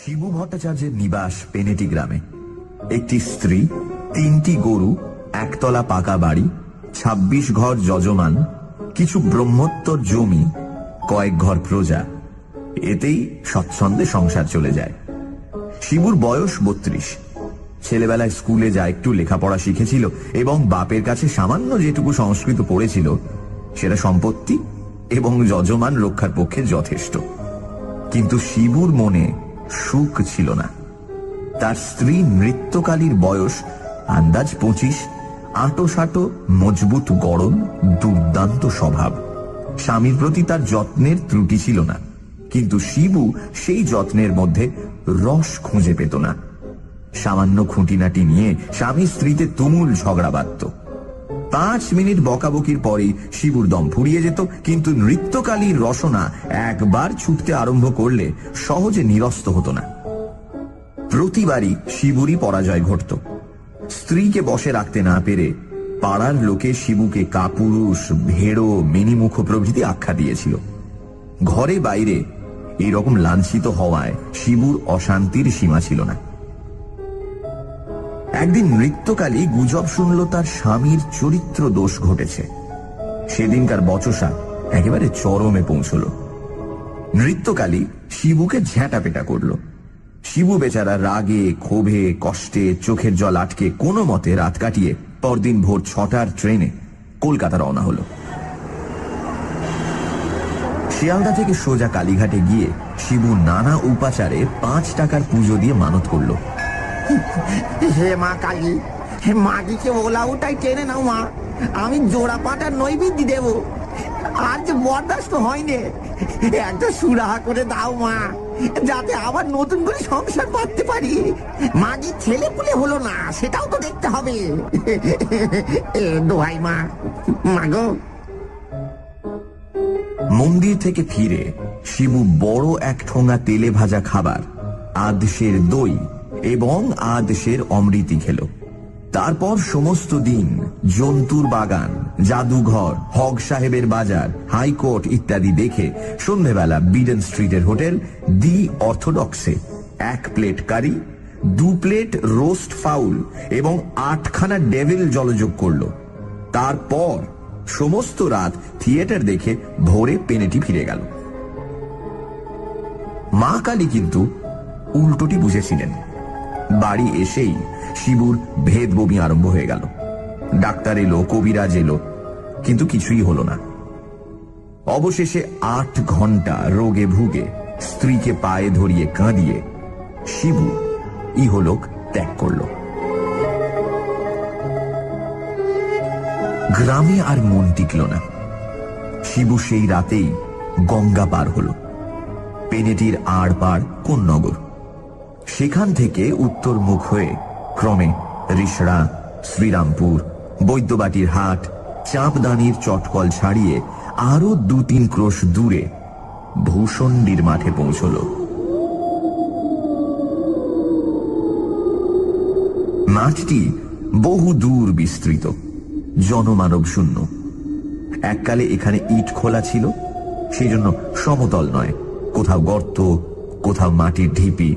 শিবু ভট্টাচার্যের নিবাস পেনেটি গ্রামে। একটি স্ত্রী, 3টি গরু, একতলা পাকা বাড়ি, 26 ঘর যজমান, কিছু ব্রহ্মোত্তর জমি, কয়েক ঘর প্রজা, এতেই স্বচ্ছন্দে সংসার চলে যায়। শিবুর বয়স 32। ছেলেবেলায় স্কুলে যা একটু লেখাপড়া শিখেছিল এবং বাপের কাছে সামান্য যেটুকু সংস্কৃত পড়েছিল সেটা সম্পত্তি এবং যজমান রক্ষার পক্ষে যথেষ্ট। কিন্তু শিবুর মনে সুখ ছিল না। তার স্ত্রী নৃত্যকালীর বয়স আন্দাজ 25, আঁটো-সাঁটো, মজবুত গড়ন, দুর্দান্ত স্বভাব। স্বামীর প্রতি তার যত্নের ত্রুটি ছিল না, কিন্তু শিবু সেই যত্নের মধ্যে রস খুঁজে পেত না। সামান্য খুঁটিনাটি নিয়ে স্বামী স্ত্রীতে তুমুল ঝগড়া বাঁধত। 5 মিনিট বকাবকির পরেই শিবুর দম ফুরিয়ে যেত, কিন্তু নৃত্যকালীর রসনা একবার ছুটতে আরম্ভ করলে সহজে নিরস্ত হতো না। প্রতিবারই শিবুরই পরাজয় ঘটত। স্ত্রীকে বসে রাখতে না পেরে পাড়ার লোকে শিবুকে কাপুরুষ, ভেড়ো, মিনিমুখ প্রভৃতি আখ্যা দিয়েছিল। ঘরে বাইরে এইরকম লাঞ্ছিত হওয়ায় শিবুর অশান্তির সীমা ছিল না। একদিন নৃত্যকালী গুজব শুনল তার স্বামীর চরিত্র দোষ ঘটেছে। সেদিনকার বচসা একেবারে চরমে পৌঁছল। নৃত্যকালী শিবুকে ঝ্যাঁটাপেটা করল। শিবু বেচারা রাগে, ক্ষোভে, কষ্টে চোখের জল আটকে কোনো মতে রাত কাটিয়ে পরদিন ভোর 6টার ট্রেনে কলকাতা রওনা হল। শিয়ালদা থেকে সোজা কালীঘাটে গিয়ে শিবু নানা উপাচারে 5 টাকার পুজো দিয়ে মানত করল। হে মা কালী, হে মাগিকে ওলা উঠাই টেনে নাও মা, আমি জোড়া পাটার নৈবেদ্য দেব। আজ বরদাস্ত হয়নি, একটা সুরাহা করে দাও মা, যাতে আবার নতুন করে সংসার পাততে পারি। মাগির ছেলে পুলে হলো না, সেটাও তো দেখতে হবে। দোহাই মা, মাগো। মন্দির থেকে ফিরে শিবু বড় এক ঠোঙা তেলে ভাজা খাবার, আধশের দই এবং আধশের অমৃতি খেল। তারপর সমস্ত দিন জন্তুর বাগান, জাদুঘর, হক সাহেবের বাজার, হাইকোর্ট ইত্যাদি দেখে সন্ধেবেলা বিডেন স্ট্রিটের হোটেল দি অর্থোডক্সে 1 plate curry, 2 plate roast fowl এবং 8খানা ডেভিল জলযোগ করল। তারপর সমস্ত রাত থিয়েটার দেখে ভোরে পেনেটি ফিরে গেল। মা কালী কিন্তু উল্টোটি বুঝেছিলেন। বাড়ি এসেই শিবুর ভেদ বমি আরম্ভ হয়ে গেল। ডাক্তার এলো, কবিরাজ এলো, কিন্তু কিছুই হলো না। অবশেষে 8 ঘন্টা রোগে ভুগে স্ত্রীকে পায়ে ধরিয়ে কাঁদিয়ে শিবু ইহলোক ত্যাগ করল। গ্রামে আর মন টিকল না। শিবু সেই রাতেই গঙ্গা পার হল। পেনেটির আড় পাড় কোন নগর, সেখান থেকে উত্তর মুখ হয়ে ক্রমে রিষড়া, শ্রীরামপুর, বৈদ্যবাটির হাট, চাঁপদানির চটকল ছাড়িয়ে আরো 2-3 ক্রোশ দূরে ভূষণ্ডির মাঠে পৌঁছল। মাঠটি বহু দূর বিস্তৃত, জনমানব শূন্য। এককালে এখানে ইট খোলা ছিল, সেই জন্য সমতল নয়, কোথাও গর্ত, কোথাও মাটির ঢিপি,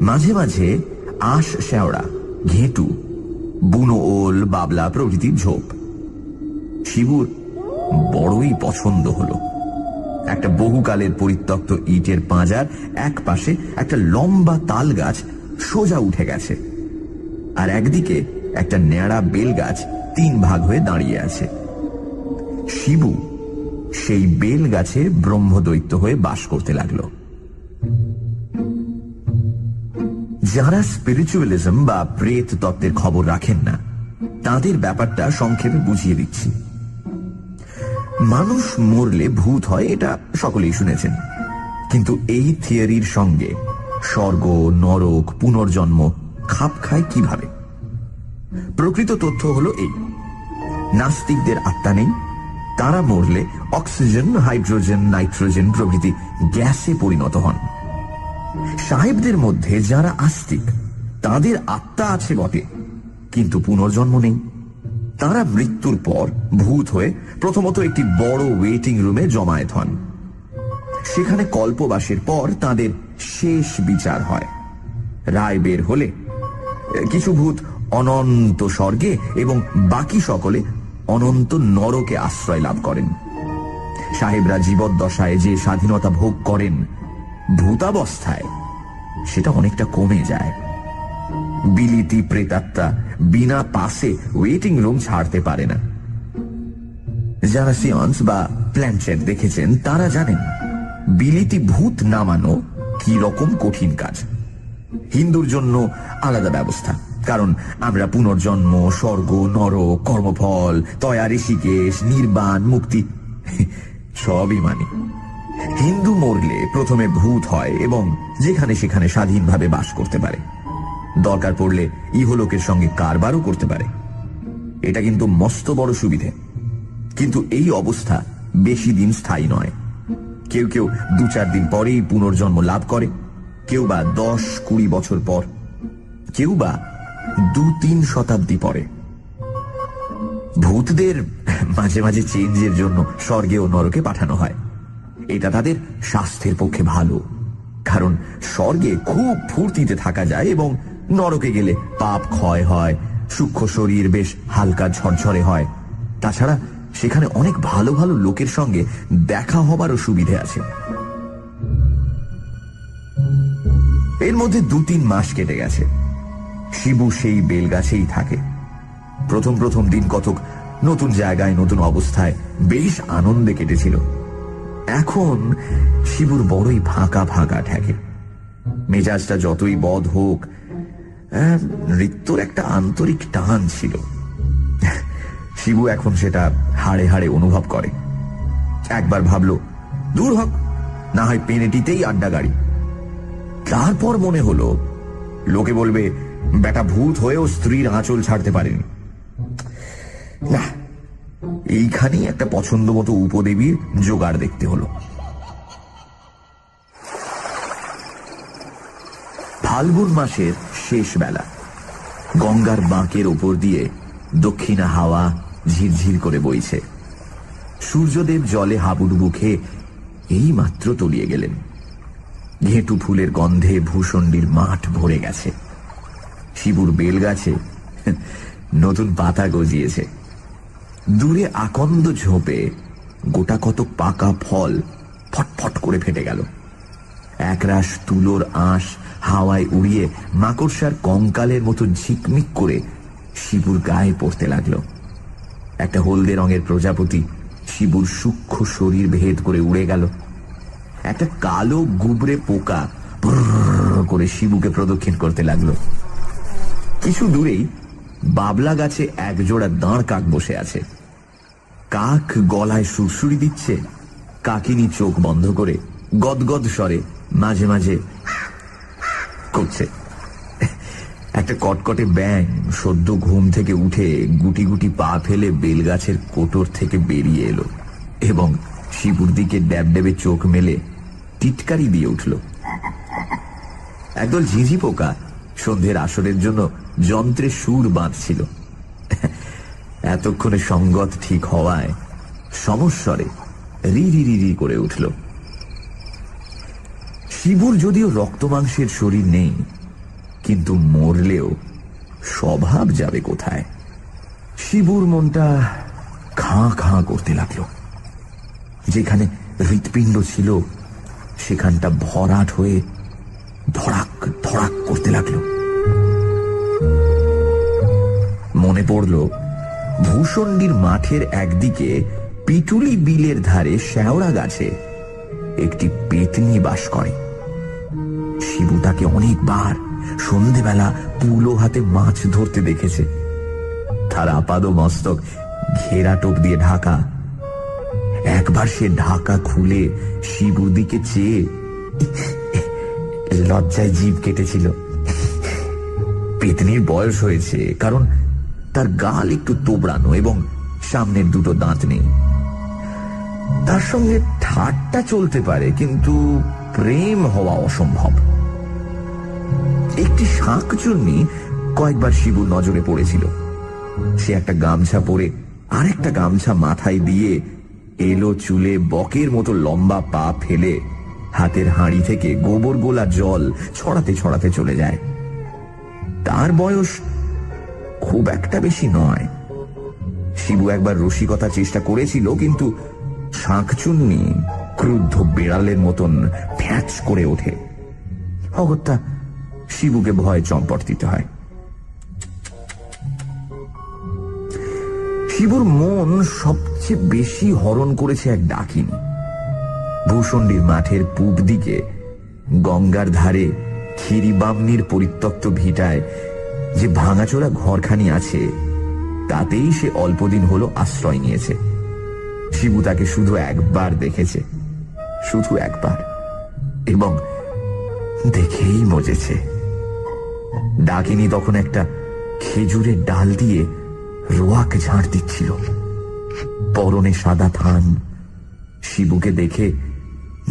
মাঝে মাঝে আশ শেওড়া, ঘেঁটু, বুনো ওল, বাবলা প্রভৃতির ঝোপ। শিবুর বড়ই পছন্দ হলো। একটা বহুকালের পরিত্যক্ত ইটের পাঁজার এক পাশে একটা লম্বা তাল গাছ সোজা উঠে গেছে, আর একদিকে একটা ন্যাড়া বেল গাছ 3 ভাগ হয়ে দাঁড়িয়ে আছে। শিবু সেই বেল গাছে ব্রহ্মদৈত্য হয়ে বাস করতে লাগলো। যারা স্পিরিচুয়ালিজম বা প্রেত তত্ত্বের খবর রাখেন না, তাদের ব্যাপারটা সংক্ষেপে বুঝিয়ে দিচ্ছি। মানুষ মরলে ভূত হয়, এটা সকলেই শুনেছেন, কিন্তু এই থিওরির সঙ্গে স্বর্গ, নরক, পুনর্জন্ম খাপ খায় কিভাবে? প্রকৃত তথ্য হলো এই: নাস্তিকদের আত্মা নেই। তারা মরলে অক্সিজেন, হাইড্রোজেন, নাইট্রোজেন প্রভৃতি গ্যাসে পরিণত হন। সাহেবদের মধ্যে যারা আস্তিক, তাদের আত্মা আছে বটে, কিন্তু পুনর্জন্ম নেই। তারা মৃত্যুর পর ভূত হয়ে প্রথমত একটি বড় ওয়েটিং রুমে জমায়েত হন। সেখানে কল্পবাসের পর তাদের শেষ বিচার হয়। রায় বের হলে কিছু ভূত অনন্ত স্বর্গে এবং বাকি সকলে অনন্ত নরকে আশ্রয় লাভ করেন। সাহেবরা জীবদ্দশায় যে স্বাধীনতা ভোগ করেন, ভূতাবস্থায় সেটা অনেকটা কমে যায়। বিলিতি প্রেতাত্মা বিনা পাশে ওয়েটিং রুম ছাড়তে পারে না। যারা সিয়ন্স বা প্ল্যানচেট দেখেছেন তারা জানেন বিলিতি ভূত নামানো কি রকম কঠিন কাজ। হিন্দুর জন্য আলাদা ব্যবস্থা, কারণ আমরা পুনর্জন্ম, স্বর্গ, নরক, কর্মফল, তয়া, ঋষিকেশ, নির্বাণ, মুক্তি সবই মানি। হিন্দু মরলে প্রথমে ভূত হয় এবং যেখানে সেখানে স্বাধীনভাবে বাস করতে পারে। দরকার পড়লে ইহলোকের সঙ্গে কারবারও করতে পারে। এটা কিন্তু মস্ত বড় সুবিধে। কিন্তু এই অবস্থা বেশি দিন স্থায়ী নয়। কেউ কেউ 2-4 দিন পরেই পুনর্জন্ম লাভ করে, কেউ বা 10-20 বছর পর, কেউ বা 2-3 শতাব্দী পরে। ভূতদের মাঝে মাঝে চেঞ্জের জন্য স্বর্গে ও নরকে পাঠানো হয়। এটা তাদের স্বাস্থ্যের পক্ষে ভালো, কারণ স্বর্গে খুব ফুর্তিতে থাকা যায় এবং নরকে গেলে পাপ ক্ষয় হয়, সূক্ষ্ম শরীর বেশ হালকা ঝরঝরে হয়। তাছাড়া সেখানে অনেক ভালো ভালো লোকের সঙ্গে দেখা হবারও সুবিধে আছে। এর মধ্যে 2-3 মাস কেটে গেছে। শিবু সেই বেলগাছেই থাকে। প্রথম প্রথম দিন কতক নতুন জায়গায়, নতুন অবস্থায় বেশ আনন্দে কেটেছিল। এখন শিবুর বড়ই ফাঁকা ফাঁকা ঠেকে। মেজাজটা যতই বদ হোক, নৃত্যর একটা আন্তরিক টান ছিল। শিবু এখন সেটা হাড়ে হাড়ে অনুভব করে। একবার ভাবলো দূর হোক, না হয় পেনেটিতেই আড্ডা গাড়ি। তারপর মনে হলো লোকে বলবে বেটা ভূত হয়েও স্ত্রীর আঁচল ছাড়তে পারেনি। না, এইখানেই একটা পছন্দ মতো উপদেবীর জোগাড় দেখতে হলো। ফাল্গুন মাসের শেষ বেলা, গঙ্গার বাঁকের ওপর দিয়ে দক্ষিণা হাওয়া ঝিরঝির করে বইছে। সূর্যদেব জলে হাবুডুবু খেয়ে এই মাত্র তলিয়ে গেলেন। ঘেঁটু ফুলের গন্ধে ভূষণ্ডির মাঠ ভরে গেছে। শিবুর বেলগাছে নতুন পাতা গজিয়েছে। দূরে আকন্দ ঝোপে গোটা কতক পাকা ফল ফটফট করে ফেটে গেল। একরাশ তুলোর আঁশ হাওয়ায় উড়িয়ে মাকড়সার কঙ্কালের মতো ঝিকমিক করে শিবুর গায়ে পড়তে লাগলো। একটা হলদে রঙের প্রজাপতি শিবুর সূক্ষ্ম শরীর ভেদ করে উড়ে গেল। একটা কালো গুবরে পোকা করে শিবুকে প্রদক্ষিণ করতে লাগলো। কিছু দূরেই বাবলা গাছে একজোড়া দাঁড় কাক বসে আছে। কাক গলায় সুরসুরি দিচ্ছে, কাকিনী চোখ বন্ধ করে গদগদ স্বরে মাঝে মাঝে করছে। একটা কটকটে ব্যাঙ সদ্য ঘুম থেকে উঠে গুটি গুটি পা ফেলে বেলগাছের কোটর থেকে বেরিয়ে এলো এবং শিবুর দিকে ড্যাবড্যাবে চোখ মেলে টিটকারি দিয়ে উঠল। একদল ঝিঁঝি পোকা সন্ধ্যের আসরের জন্য যন্ত্রে সুর বাঁধছিল। এতক্ষণে সঙ্গত ঠিক হওয়ায় সমস্বরে রি রি রি রি করে উঠল। শিবুর যদিও রক্তমাংসের শরীর নেই, কিন্তু মরলেও স্বভাব যাবে কোথায়? শিবুর মনটা খাঁ খাঁ করতে লাগলো। যেখানে হৃৎপিণ্ড ছিল সেখানটা ভরাট হয়ে ধড়াক ধড়াক করতে লাগলো। মনে পড়ল ভূষণ্ডির মাঠের একদিকে পিটুলি বিলের ধারে শেওড়া গাছে একটি পেতনি বাস করে। শিবু তাকে অনেকবার সন্ধেবেলা পুলো হাতে মাছ ধরতে দেখেছে। তার আপাদ মস্তক ঘেরা টোপ দিয়ে ঢাকা। একবার সে ঢাকা খুলে শিবুর দিকে চেয়ে লজ্জায় জিভ কেটেছিল। পেতনির বয়স হয়েছে, কারণ তার গাল একটু তোবড়ানো এবং সামনের দুটো দাঁত নেই। তার সঙ্গে ঠাট্টা চলতে পারে, কিন্তু প্রেম হওয়া অসম্ভব। একটি শাঁকচুন্নি কয়েকবার শিবুর নজরে পড়েছিল। সে একটা গামছা পরে আরেকটা গামছা মাথায় দিয়ে এলো চুলে বকের মতো লম্বা পা ফেলে হাতের হাঁড়ি থেকে গোবর গোলা জল ছড়াতে ছড়াতে চলে যায়। তার বয়স খুব একটা বেশি নয়। শিবু একবার রসিকতার চেষ্টা করেছিল, কিন্তু শাঁখচুন্নি ক্রুদ্ধ বেড়ালের মতন ফ্যাঁচ করে ওঠে। অগত্যা শিবুকে ভয়ে চম্পট দিতে হয়। শিবুর মন সবচেয়ে বেশি হরণ করেছে এক ডাকিনী। ভূষণ্ডির মাঠের পূব দিকে গঙ্গার ধারে ক্ষীরিবামনির পরিত্যক্ত ভিটায় যে ভাঙাচোরা ঘরখানি আছে, তাতেই সে অল্পদিন হলো আশ্রয় নিয়েছে। শিবু তাকে শুধু একবার দেখেছে, শুধু একবার, এবং দেখেই মজেছে। ডাকিনী তখন একটা খেজুরের ডাল দিয়ে রোয়াক ঝাড় দিচ্ছিল। পরনে সাদা থান। শিবুকে দেখে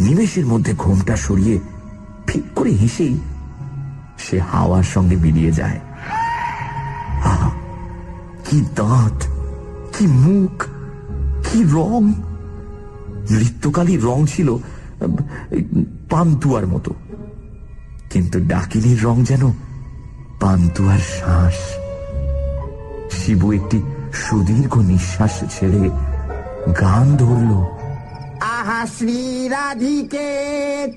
নিমেষের মধ্যে ঘোমটা সরিয়ে ফিক করে হেসেই সে হাওয়ার সঙ্গে মিলিয়ে যায়। আহা, কি দাঁত, কি মুখ, কি রং! নৃত্যকালীর রং ছিল পান্তুয়ার মতো, কিন্তু ডাকিনীর রং যেন পান্তুয়ার শ্বাস। শিবু একটি সুদীর্ঘ নিঃশ্বাস ছেড়ে গান ধরল। আহা শ্রী রাধিকে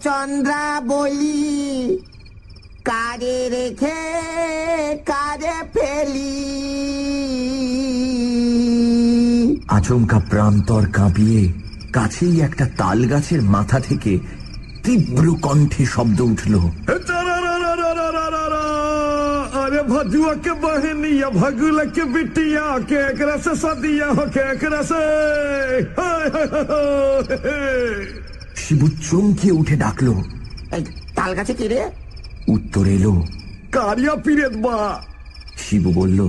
চন্দ্রা বলি, কারে রেখে কারে ফেলি। আচমকা প্রান্তর কাঁপিয়ে কাছেই একটা তাল গাছের মাথা থেকে তীব্র কণ্ঠে শব্দ উঠল। अरे भजुआ के बहनिया भगुला के बिटिया के एकरा से सदिया हो के एकरा से। শিবু চমকে উঠে ডাকলো, এই তাল গাছে কি রে? উত্তর এলো, कारिया पीरेत बा। শিবু বলল,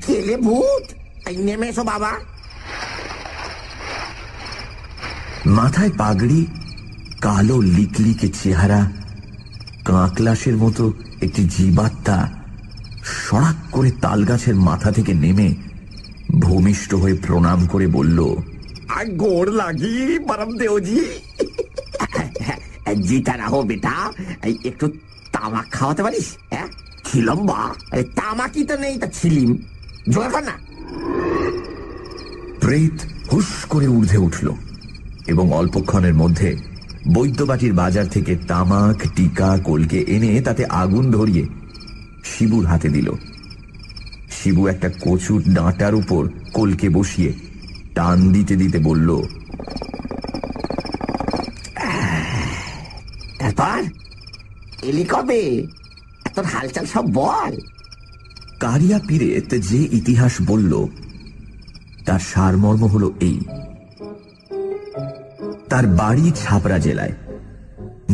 ছেলে ভূত, এই নেমে এসো বাবা। মাথায় পাগড়ি, কালো লিকলিকে চেহারা, কাঁকলাসের মতো একটি জীবাত্মা সড়াক করে তাল গাছের মাথা থেকে নেমে ভূমিষ্ঠ হয়ে প্রণাম করে বলল, आ गोड़ लागी परम देव जी। জিতা রাহো বেটা, এই একটু তামাক খাওয়াতে পারিস? হ্যাঁ, ছিলাম বা তামাকই তো নেই, তা ছিলিম। জোর কর না। প্রেত হুস করে ঊর্ধ্বে উঠল এবং অল্পক্ষণের মধ্যে বৈদ্যবাটির বাজার থেকে তামাক, টিকা, কলকে এনে তাতে আগুন ধরিয়ে শিবুর হাতে দিল। শিবু একটা কচুর ডাঁটার উপর কলকে বসিয়ে টান দিতে দিতে বলল, তারপর এলি কবে? তোর হালচাল সব বল। কারিয়া পীরেত যে ইতিহাস বলল তার সারমর্ম হল এই। তার বাড়ি ছাপড়া জেলায়।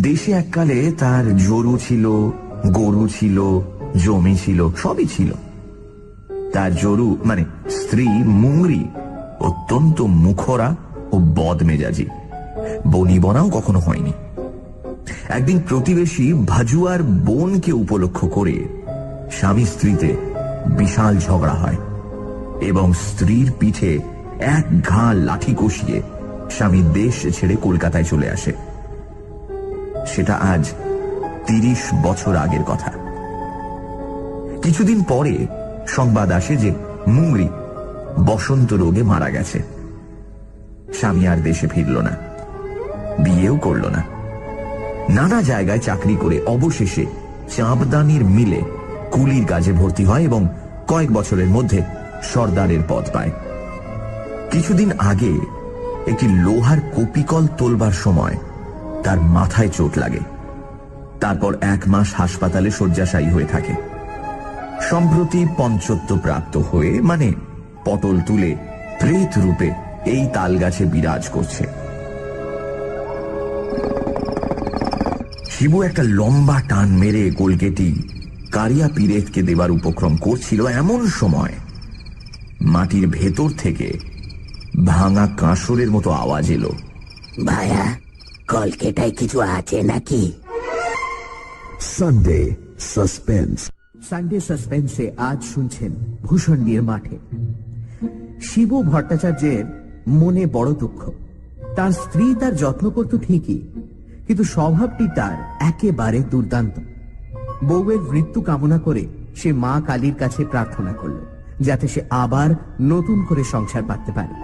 দেশে এককালে তার জরু ছিল, গরু ছিল, জমি ছিল, সবই ছিল। তার জরু মানে স্ত্রী মুংরি অত্যন্ত মুখরা ও বদমেজাজি, বনিবনাও কখনো হয়নি। একদিন প্রতিবেশী ভাজুয়ার বোনকে উপলক্ষ করে স্বামী স্ত্রীতে বিশাল ঝগড়া হয় এবং স্ত্রীর পিঠে এক ঘা লাঠি কষিয়ে স্বামী দেশ ছেড়ে কলকাতায় চলে আসে। সেটা আজ ৩০ বছর আগের কথা। কিছুদিন পরে সংবাদ আসে যে মুংরি বসন্ত রোগে মারা গেছে। স্বামী আর দেশে ফিরল না, বিয়েও করল না। নানা জায়গায় চাকরি করে অবশেষে চাঁপদানির মিলে কুলির কাজে ভর্তি হয় এবং কয়েক বছরের মধ্যে সর্দারের পদ পায়। কিছুদিন আগে একটি লোহার কপিকল তোলবার সময় তার মাথায় চোট লাগে। তারপর 1 মাস হাসপাতালে শয্যাশায়ী হয়ে থাকে। সম্প্রতি পঞ্চত্ব প্রাপ্ত হয়ে, মানে পটল তুলে, প্রেত রূপে এই তাল গাছে বিরাজ করছে। শিবু একটা লম্বা টান মেরে কলকেটি কারিয়া পীরেতকে দেবার উপক্রম করছিল, এমন সময় মাটির ভেতর থেকে ভাঙা কাঁসরের মতো আওয়াজ এলো। ভাইয়া, কলকেটায় কিছু আছে নাকি? Sunday suspense. সানডে সাসপেন্সে আজ শুনছেন ভূষণ্ডির মাঠে। শিবু ভট্টাচার্যের মনে বড় দুঃখ। তার স্ত্রী তার যত্ন করত ঠিকই, কিন্তু স্বভাবটি তার একেবারে দুর্দান্ত। বউয়ের মৃত্যু কামনা করে সে মা কালীর কাছে প্রার্থনা করল যাতে সে আবার নতুন করে সংসার পাততে পারে।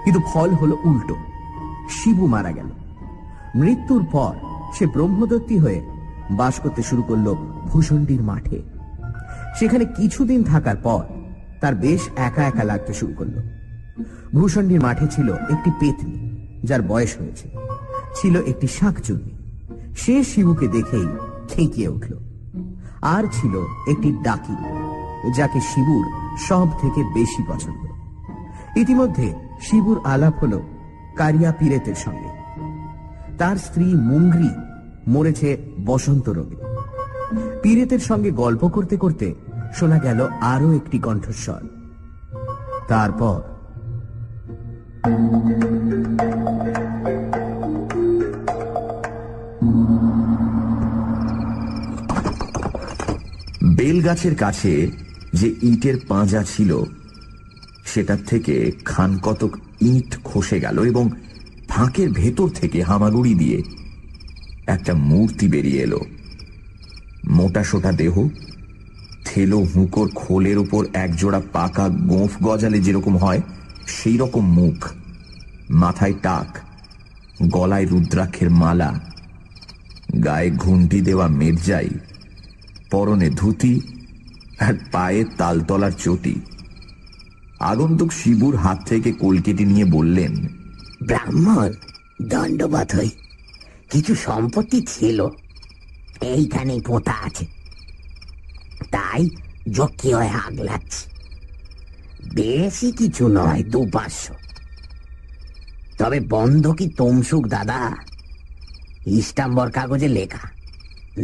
কিন্তু ফল হলো উল্টো, শিবু মারা গেল। মৃত্যুর পর সে ব্রহ্মদত্তী হয়ে বাস করতে শুরু করলো ভূষণ্ডির মাঠে। সেখানে কিছুদিন থাকার পর তার বেশ একা একা লাগতে শুরু করলো। ভূষণ্ডির মাঠে ছিল একটি পেতনি যার বয়স হয়েছে, ছিল একটি শাঁকচুন্নি, সে শিবুকে দেখেই খেঁকিয়ে উঠল। আর ছিল একটি ডাকি যাকে শিবুর সব থেকে বেশি পছন্দ। ইতিমধ্যে শিবুর আলাপ হলো কারিয়া পীরেতের সঙ্গে। তার স্ত্রী মুঙ্গরি মরেছে বসন্ত রোগে। পীরেতের সঙ্গে গল্প করতে করতে শোনা গেল আরো একটি কণ্ঠস্বর। তারপর বেলগাছের কাছে যে ইটের পাঁজা ছিল সেটার থেকে খানকতক ইট খসে গেল এবং ফাঁকের ভেতর থেকে হামাগুড়ি দিয়ে একটা মূর্তি বেরিয়ে এলো। মোটা সোটা দেহ, থেলো হুঁকোর খোলের উপর একজোড়া পাকা গোঁফ গজালে যেরকম হয় সেই রকম মুখ, মাথায় টাক, গলায় রুদ্রাক্ষের মালা, গায়ে ঘুন্টি দেওয়া মেরজাই, পরনে ধুতি আর পায়ে তালতলার চটি। আগন্তুক শিবুর হাত থেকে কলকেটি নিয়ে বললেন, ব্রাহ্মণ, দণ্ডবাদ হই। কিছু সম্পত্তি ছিল এইখানেই পোতা আছে, তাই জকি হয়ে আগলাচ্ছি। বেশি কিছু নয়, 200-500। তবে বন্ধকি তমসুক দাদা, ইস্টাম্বর কাগজে লেখা,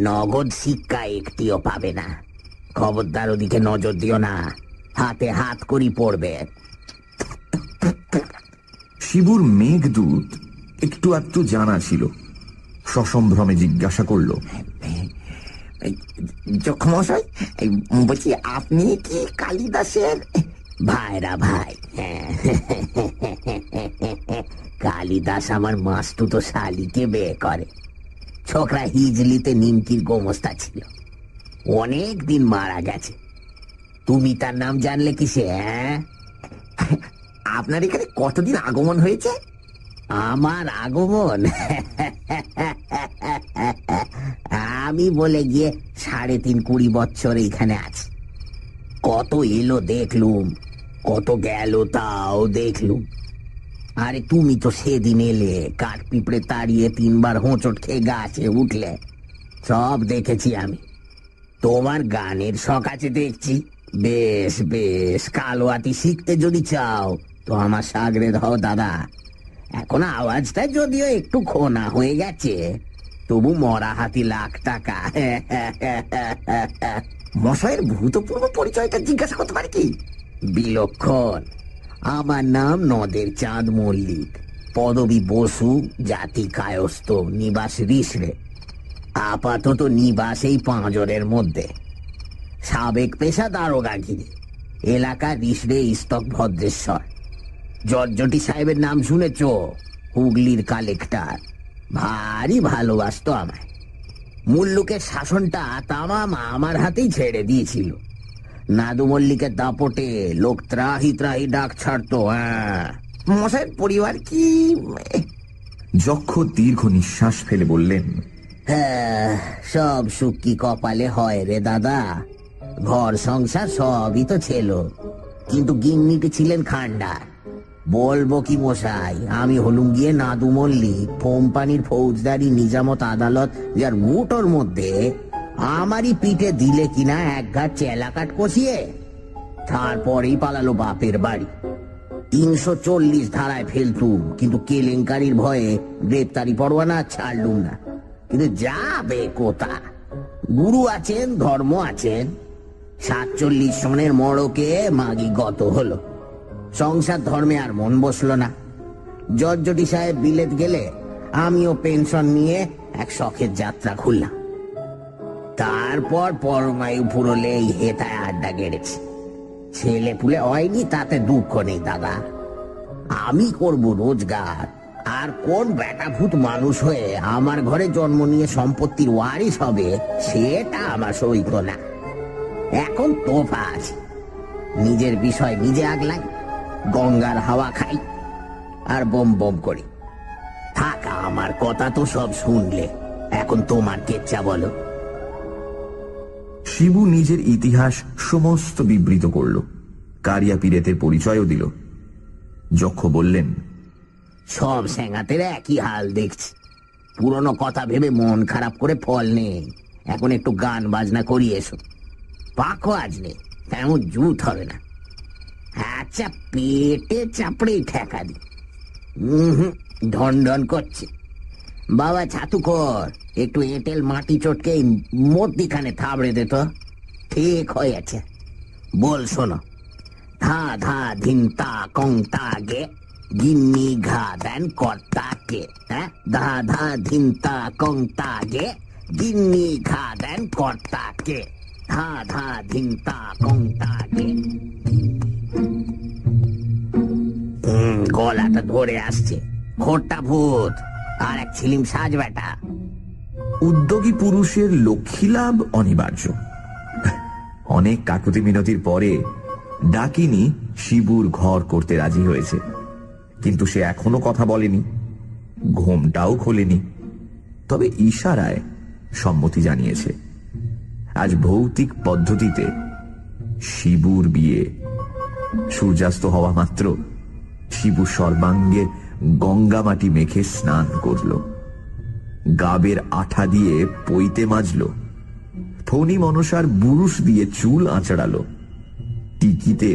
নগদ শিক্ষা একটিও পাবে না। খবরদার ওদিকে নজর দিও না, হাতে হাত করি পড়বে। শিবুর মেঘদূত একটু আধটু জানা ছিল। সসম্ভ্রমে জিজ্ঞাসা করল, যক্ষমশাই, বলছি আপনি কি কালিদাসের ভাইরা ভাই? কালিদাস আমার মাস্তুতো শালিকে বিয়ে করে। ছোকরা হিজলিতে নিমকির গোমস্তা ছিল, অনেক দিন মারা গেছে। তুমি তার নাম জানলে কিসে? আপনার এখানে কতদিন আগমন হয়েছে? আমার আগমন? আমি বলে গিয়ে 3.5-4 বছর এখানে আছি। কত এলো দেখলুম, কত গেল তাও দেখলুম। আরে তুমি তো সেদিন এলে, কাঠ পিঁপড়ে তাড়িয়ে 3 বার হোঁচট খেয়ে গাছে উঠলে, সব দেখেছি আমি। তোমার গানের শখ আছে দেখছি। বেশ বেশ, কালোয়াতি শিখতে যদি চাও তো আমার সাগরে দাও দাদা। এখন আওয়াজটা যদিও একটু খোনা হয়ে গেছে, তবু মরা হাতি লাখ টাকা। মশাইয়ের ভূতপূর্ব পরিচয়টা জিজ্ঞাসা করতে পারি কি? বিলক্ষণ। আমার নাম নদের চাঁদ মল্লিক, পদবী বসু, জাতি কায়স্থ, নিবাস রিসড়ে। আপাতত নিবাস এই পাঁজরের মধ্যে। সাবেক পেশা দারোগাগিরি, এলাকা রিসড়ে ইস্তক ভদ্রেশ্বর। জর্জটি সাহেবের নাম শুনেছ? হুগলির কালেক্টর, ভারী ভালোবাসতো আমায়। মুল্লুকের শাসনটা তামাম আমার হাতেই ছেড়ে দিয়েছিল। নাদু মল্লিকের দাপটে লোক ত্রাহি ত্রাহি ডাক ছাড়তো। মশাইয়ের পরিবার কি? যক্ষ দীর্ঘ নিঃশ্বাস ফেলে বললেন, হ্যাঁ, সব সুখ কি কপালে হয় রে দাদা? ঘর সংসার সবই তো ছিল, কিন্তু গিন্নিটি ছিলেন খান্ডার। বলবো কি মশাই, আমি হলুম গিয়ে নাদু মল্লিক, কোম্পানির ফৌজদারি নিজামত আদালত যার মুটোর মধ্যে আমারই পিঠে দিলে কিনা এক ঘাট চেলা কাট কষিয়ে। তারপরেই পালালো বাপের বাড়ি। 340 ধারায় ফেলতুম, কিন্তু কেলেঙ্কারির ভয়ে গ্রেপ্তারি পরোয়ানা ছাড়লুম না। কিন্তু যাবে কোথা? গুরু আছেন, ধর্ম আছেন। 47 সনের মড়কে মাগি গত হলো। সংসার ধর্মে আর মন বসলো না। জর্জটি সাহেব বিলেত গেলে আমিও পেনশন নিয়ে এক শখের যাত্রা খুললাম। তারপর পরমায়ু ফুরলে এই হেতায় আড্ডা গেড়েছি। ছেলে পুলে হয়নি তাতে দুঃখ নেই দাদা। আমি করব রোজগার, আর কোন বেটা ভূত মানুষ হয়ে আমার ঘরে জন্ম নিয়ে সম্পত্তির ওয়ারিশ হবে সেটা আমার সইত না। এখন তোফা আছে, নিজের বিষয় নিজে আগলাই, গঙ্গার হাওয়া খাই আর বম বম করি। থাকা আমার কথা তো সব শুনলে, এখন তোমার কেচ্ছা বলো। শিবু নিজের ইতিহাস সমস্ত বিবৃত করল, কারিয়া পীরেতের পরিচয়ও দিল। যক্ষ বললেন, সব স্যাঙাতের একই হাল দেখছি, পুরনো কথা ভেবে মন খারাপ করে ফল নেই। এখন একটু গান বাজনা করি এসো, পাখো আজ নেই, তেমন জুত হবে না। আচ্ছা, পেটে চাপড়েই ঠেকা দি, ঢন ঢন করছে। বাবা ছাতু কর, একটু এঁটেল মাটি চটকে মধ্যিখানে থাবড়ে দে তো, ঠিক হয়েছে। বল শোনো, ধা ধা ধিন তা কং তা গে, গিন্নি ঘা দেন কর্তাকে। হ্যাঁ, ধা ধা ধিন তা কং তা গে, গিন্নি ঘা দেন কর্তাকে। ধা ধা ধিন তা কং তা গে। গলাটা ধরে আসছে, খোট্টা ভূত আর এক ছিলিম সাজ বেটা। উদ্যোগী পুরুষের লক্ষ্মী লাভ অনিবার্য। অনেক কাকুতি মিনতির পরে ডাকিনী শিবুর ঘর করতে রাজি হয়েছে, কিন্তু সে এখনো কথা বলেনি, ঘোমটাও খোলেনি, তবে ইশারায় সম্মতি জানিয়েছে। আজ ভৌতিক পদ্ধতিতে শিবুর বিয়ে। সূর্যাস্ত হওয়া মাত্র শিবু সর্বাঙ্গে গঙ্গা মাটি মেখে স্নান করল, গাবের আঠা দিয়ে পইতে মাজল, ফণি মনসার বুরুশ দিয়ে চুল আঁচড়ালো, টিকিতে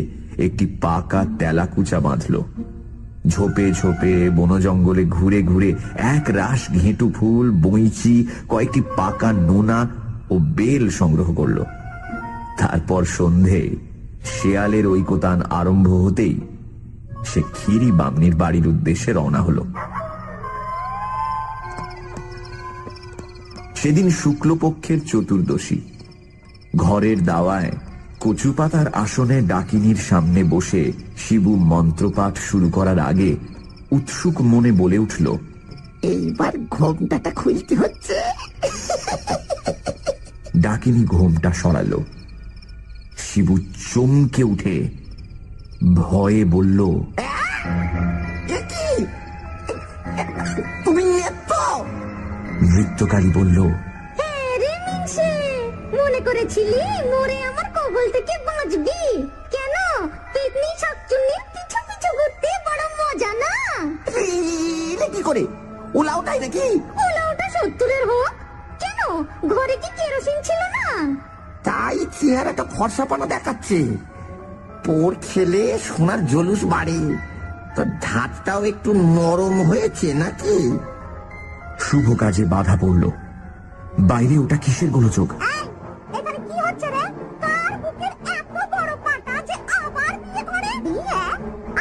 একটি পাকা তেলাকুচা বাঁধল, ঝোপে ঝোপে বন জঙ্গলে ঘুরে ঘুরে এক রাশ ঘেঁটু ফুল, বইচি, কয়েকটি পাকা নোনা ও বেল সংগ্রহ করল। তারপর সন্ধে শেয়ালের ঐকতান আরম্ভ হতেই সে ক্ষীরি বামনির বাড়ির উদ্দেশ্যে রওনা হল। সেদিন শুক্লপক্ষের চতুর্দশী। ঘরের দাওয়ায় কচু পাতার আসনে ডাকিনীর সামনে বসে শিবু মন্ত্রপাঠ শুরু করার আগে উৎসুক মনে বলে উঠল, এইবার ঘোমটাটা খুলতে হচ্ছে। ডাকিনী ঘোমটা সরালো। শিবু চমকে উঠে ভয়ে বলল, এ কি? তুমি নেত্য? নৃত্যকারী বলল, মনে করেছিলি মোরে আমার কবল থেকে বাঁচবি? কেন, পেতনি শাকচুন্নির পিছু পিছু ঘুরতে বড় মজা না? এলে কি করে? ওলাওটাই নাকি? ওলাওটা 70-এর হোক, কেন ঘরে কি কেরোসিন ছিল না? তাই চেহারাটা ফর্সাপানা দেখাচ্ছে। পোর খেলে সোনার জলুস বাড়ে, তো ধাতটাও একটু নরম হয়েছে নাকি? শুভ কাজে বাধা পড়ল। বাইরে ওটা কিসের গোলযোগ? এখানে কি হচ্ছে রে? কার বুকের এত বড় পাটা যে আবার বিয়ে করে? বিয়ে?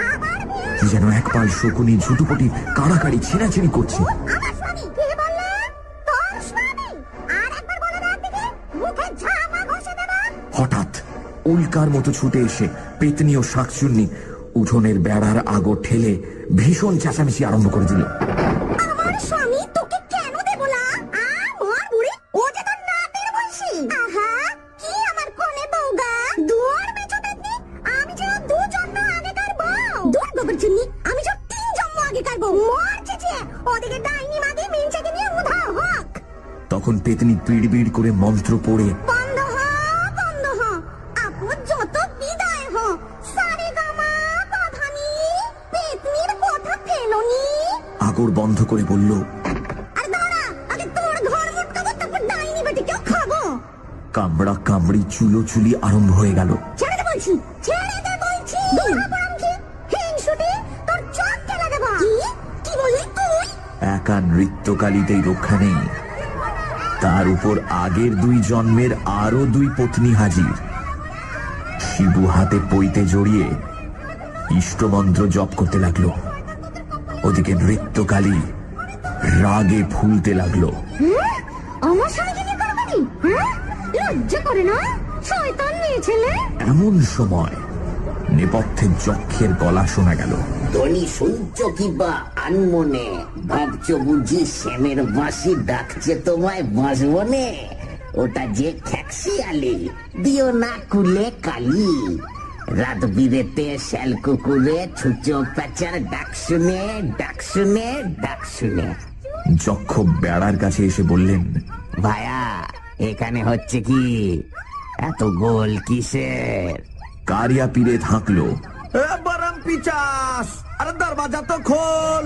আবার বিয়ে? কি যেন এক পাল শকুনি ঝুটুপটি কাড়াকাড়ি ছেঁড়াছেড়ি করছে। আমার স্বামী? কে বললে? তোর স্বামী? আর একবার বলে দেখ দেখি, মুখে ঝামা ঘষে দেব। হঠাৎ উল্কার মতো ছুটে এসে পেতনি ও শাকচুন্নি উঠোনের বেড়ার আগর ঠেলে ভীষণ চেঁচামেচি আরম্ভ করে দিল। আমার স্বামী তোকে কেন দেব না? আমার বুড়ি, ও যে তোর নাতের বয়সী। আহা, কি আমার কোনে বউগা? দুয়ার মেছো পেতনি, আমি যে ওর 2 জন্ম আগেকার বউ। দূর গোবরচুন্নি, আমি যে 3 জন্ম আগেকার বউ। মর চেঁচিয়ে, ওদিকে ডাইনি মাগি মিনচাকে নিয়ে উধাও হোক। তখন পেতনি পিড় করে মন্ত্র পড়ে বন্ধ হ, বন্ধ হ, আপু যত বিদায় হ, সারে গামা পাধানি, পেতনির কথা ফেলোনি। আগর বন্ধ করে বলল, আর দাঁড়া, আগে তোর ঘর মুটকাবো, তারপর ডাইনি বেটিকেও খাবো। কামড়া কামড়ি চুলোচুলি আরম্ভ হয়ে গেল। ছেড়ে দে বলছি, ছেড়ে দে বলছি। হিংসুটি, তোর চোখ কেলা দেব। কি বললি তুই? একা নৃত্যকালীতেই রক্ষা নেই, তার উপর আগের 2 জন্মের আরো 2 পত্নী হাজির। শিবু হাতে পইতে জড়িয়ে ইষ্টমন্ত্র জপ করতে লাগলো। ওদিকে নৃত্যকালী রাগে ফুলতে লাগলো। আমার স্বামীকে নিয়ে করবি? লজ্জা করে না? শয়তান মেয়ে ছেলে। এমন সময় নেপথ্যে যক্ষের গলা শোনা গেল। ধনী শুনছ কি বা আনমনে, ভাবছো বুঝি শ্যামের বাঁশি ডাকছে তোমায় বাঁশবনে? ওটা যে খ্যাকশিয়ালি, দিও না কুলে কালি। রাত বিরেতে শ্যাল কুকুরে ছুচো প্যাচার ডাক শুনে, ডাক শুনে, ডাক শুনে। যক্ষ বেড়ার কাছে এসে বললেন, ভায়া এখানে হচ্ছে কি? এত গোল কিসের? কারিয়া পীরে থাকলো। বরম পিচাস, আরে দরওয়াজা তো খোল।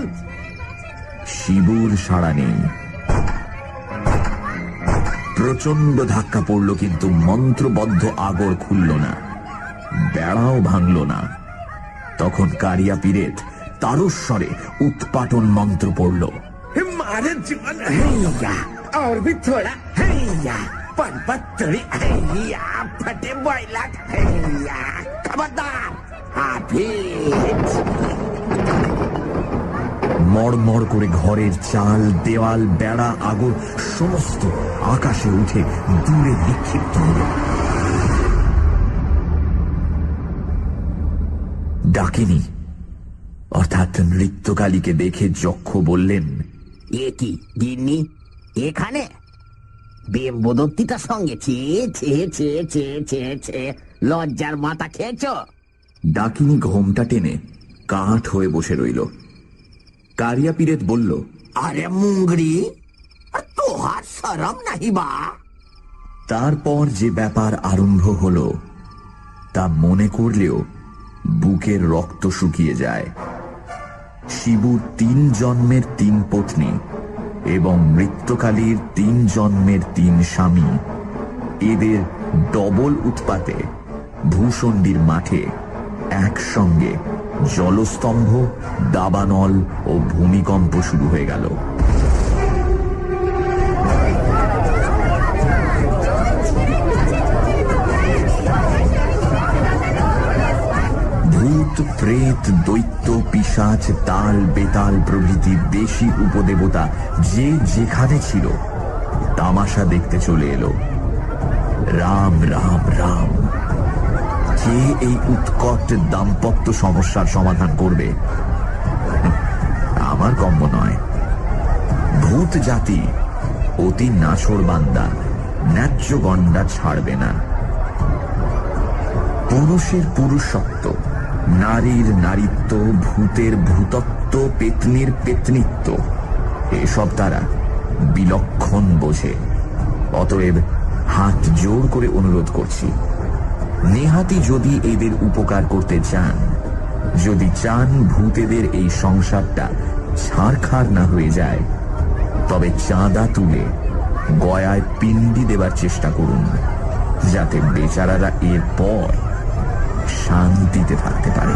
শিবুর সাড়া নেই। প্রচন্ড ধাক্কা পড়ল, কিন্তু মন্ত্রবদ্ধ আগর খুলল না, বেড়াও ভাঙল না। তখন কারিয়া পীরের তারস্বরে উৎপাটন মন্ত্র পড়ল। मारे जीवन हैया और भी थोड़ा हैया पर्वतरी हैया फटे बैलक हैया खबरदार हाफिज। মড়মড় করে ঘরের চাল, দেওয়াল, বেড়া, আগর সমস্ত আকাশে উঠে দূরে নিক্ষিপ্ত হল। ডাকিনী অর্থাৎ নৃত্যকালীকে দেখে যক্ষ বললেন, এ কি গিন্নি এখানে? বেম্বদত্তিটা সঙ্গে ছে ছে ছে ছে ছে ছে, লজ্জার মাথা খেয়েছ? ডাকিনী ঘোমটা টেনে কাঠ হয়ে বসে রইল। কারিয়া পীরেত বলল, আরে মুঙ্গরি, তোহার শরম নাহি বা? তারপর যে ব্যাপার আরম্ভ হলো তা মনে করলেও বুকের রক্ত শুকিয়ে যায়। শিবুর 3 জন্মের 3 পত্নী এবং মৃত্যুকালীর 3 জন্মের 3 স্বামী, এদের ডবল উৎপাতে ভূষণ্ডির মাঠে একসঙ্গে জলস্তম্ভ, দাবানল ও ভূমিকম্প শুরু হয়ে গেল। ভূত, প্রেত, দৈত্য, পিশাচ, তাল, বেতাল প্রভৃতি দেশি উপদেবতা যে যেখানে ছিল তামাশা দেখতে চলে এলো। রাম রাম রাম। কে এই উৎকট দাম্পত্য সমস্যার সমাধান করবে? আমার কম্য নয়। ভূত জাতি অতি নাছোড় বান্দা, ন্যায্য গণ্ডা ছাড়বে না। পুরুষের পুরুষত্ব, নারীর নারীত্ব, ভূতের ভূতত্ব, পেতনির পেতনিত্ব এসব তারা বিলক্ষণ বোঝে। অতএব হাত জোর করে অনুরোধ করছি, নেহাতি যদি এদের উপকার করতে চান, যদি চান ভূতেদের এই সংসারটা ছাড়খাড় না হয়ে যায়, তবে চাঁদা তুলে গয়ায় পিণ্ডি দেবার চেষ্টা করুন, যাতে বেচারারা এরপর শান্তিতে থাকতে পারে।